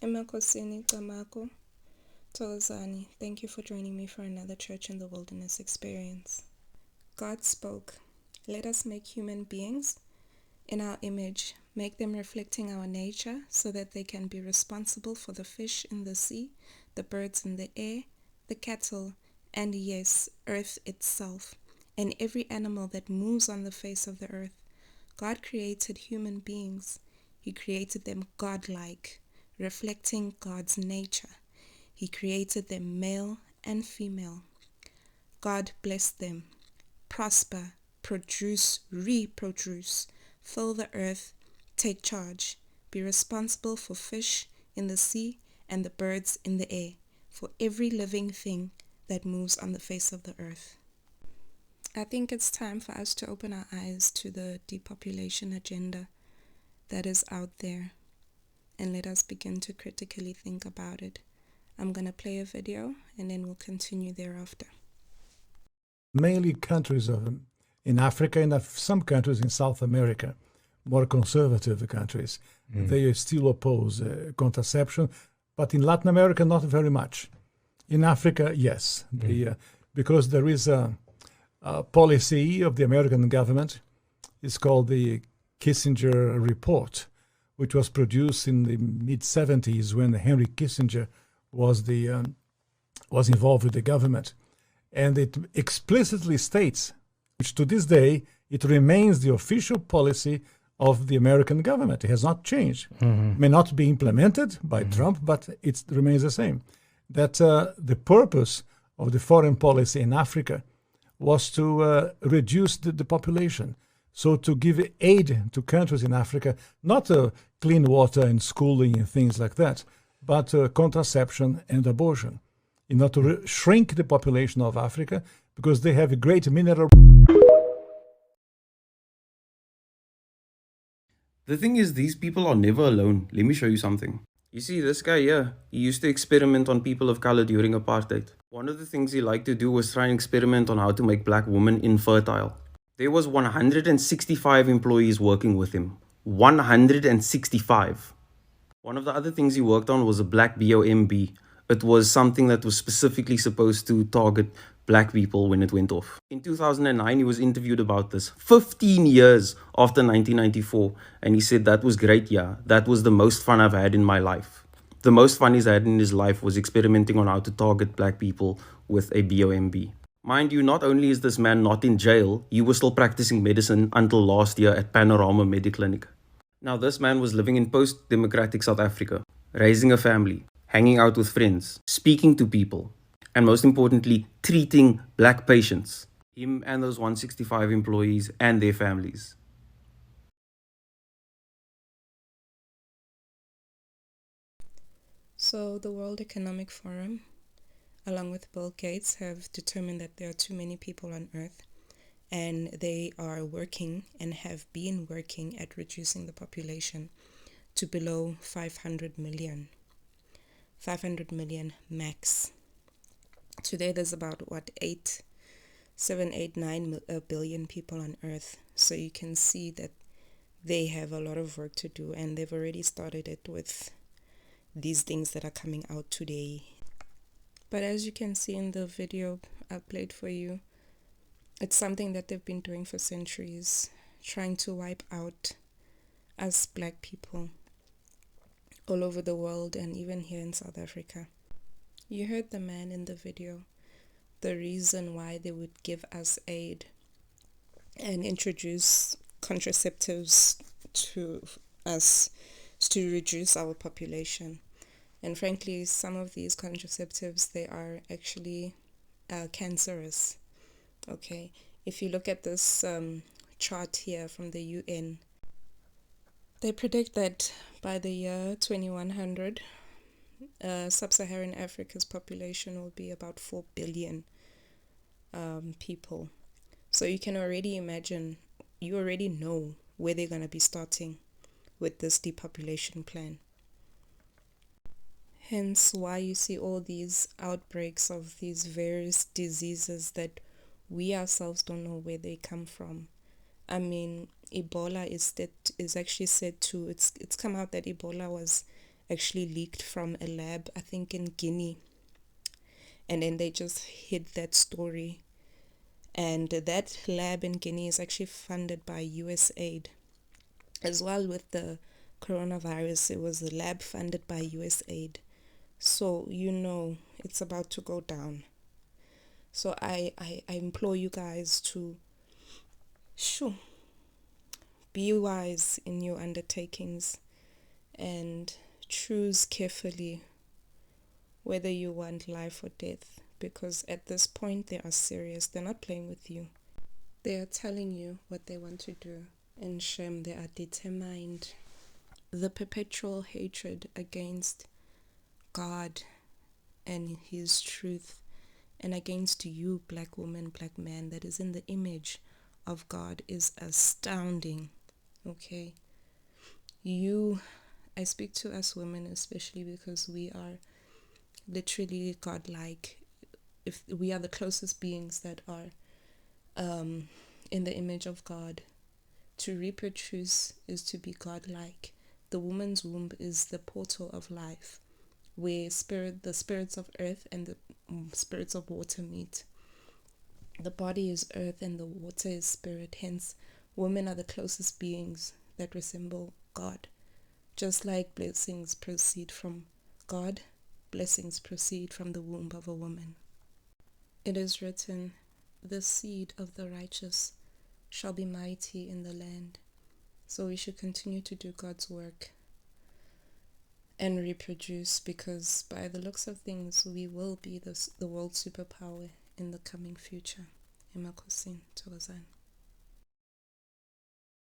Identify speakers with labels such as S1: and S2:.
S1: Emakosini Kamako, Tolozani, thank you for joining me for another Church in the Wilderness experience. God spoke, "Let us make human beings in our image, make them reflecting our nature so that they can be responsible for the fish in the sea, the birds in the air, the cattle, and yes, earth itself, and every animal that moves on the face of the earth." God created human beings. He created them godlike, reflecting God's nature. He created them male and female. God blessed them. Prosper, produce, reproduce, fill the earth, take charge, be responsible for fish in the sea and the birds in the air, for every living thing that moves on the face of the earth. I think it's time for us to open our eyes to the depopulation agenda that is out there, and let us begin to critically think about it. I'm going to play a video and then we'll continue thereafter.
S2: Mainly countries in Africa and some countries in South America, more conservative countries, they still oppose contraception, but in Latin America, not very much. In Africa, yes, because there is a policy of the American government. It's called the Kissinger Report, which was produced in the mid-70s when Henry Kissinger was involved with the government. And it explicitly states, which to this day, it remains the official policy of the American government. It has not changed. May not be implemented by Trump, but it remains the same. That the purpose of the foreign policy in Africa was to reduce the population. So to give aid to countries in Africa, not clean water and schooling and things like that, but contraception and abortion, in order to shrink the population of Africa, because they have a great mineral.
S3: The thing is, these people are never alone. Let me show you something. You see, this guy here, he used to experiment on people of color during apartheid. One of the things he liked to do was try and experiment on how to make black women infertile. There was 165 employees working with him. 165. One of the other things he worked on was a black BOMB. It was something that was specifically supposed to target black people when it went off. In 2009, he was interviewed about this 15 years after 1994, and he said that was great, yeah. That was the most fun I've had in my life. The most fun he's had in his life was experimenting on how to target black people with a BOMB. Mind you, not only is this man not in jail, he was still practicing medicine until last year at Panorama Mediclinic. Now, this man was living in post-democratic South Africa, raising a family, hanging out with friends, speaking to people, and most importantly, treating black patients. Him and those 165 employees and their families.
S1: So the World Economic Forum, along with Bill Gates, have determined that there are too many people on Earth, and they are working and have been working at reducing the population to below 500 million. 500 million max. Today there's about 9 billion people on Earth. So you can see that they have a lot of work to do, and they've already started it with these things that are coming out today. But as you can see in the video I played for you, it's something that they've been doing for centuries, trying to wipe out us black people all over the world and even here in South Africa. You heard the man in the video, the reason why they would give us aid and introduce contraceptives to us to reduce our population. And frankly, some of these contraceptives, they are actually cancerous. Okay, if you look at this chart here from the UN, they predict that by the year 2100, sub-Saharan Africa's population will be about 4 billion people. So you can already imagine, you already know where they're going to be starting with this depopulation plan. Hence why you see all these outbreaks of these various diseases that we ourselves don't know where they come from. I mean, Ebola is actually said to, it's come out that Ebola was actually leaked from a lab, I think in Guinea. And then they just hid that story. And that lab in Guinea is actually funded by USAID. As well with the coronavirus, it was a lab funded by USAID. So it's about to go down. So I implore you guys to be wise in your undertakings and choose carefully whether you want life or death, because at this point they are serious. They're not playing with you. They are telling you what they want to do. And Shem, they are determined. The perpetual hatred against God and his truth, and against you, black woman, black man, that is in the image of God, is astounding. Okay? I speak to us women especially because we are literally godlike. If we are the closest beings that are in the image of God, to reproduce is to be godlike. The woman's womb is the portal of life, where the spirits of earth and the spirits of water meet. The body is earth and the water is spirit. Hence, women are the closest beings that resemble God. Just like blessings proceed from God, blessings proceed from the womb of a woman. It is written, the seed of the righteous shall be mighty in the land. So we should continue to do God's work and reproduce, because by the looks of things, we will be the world superpower in the coming future. Emakosin Tozan.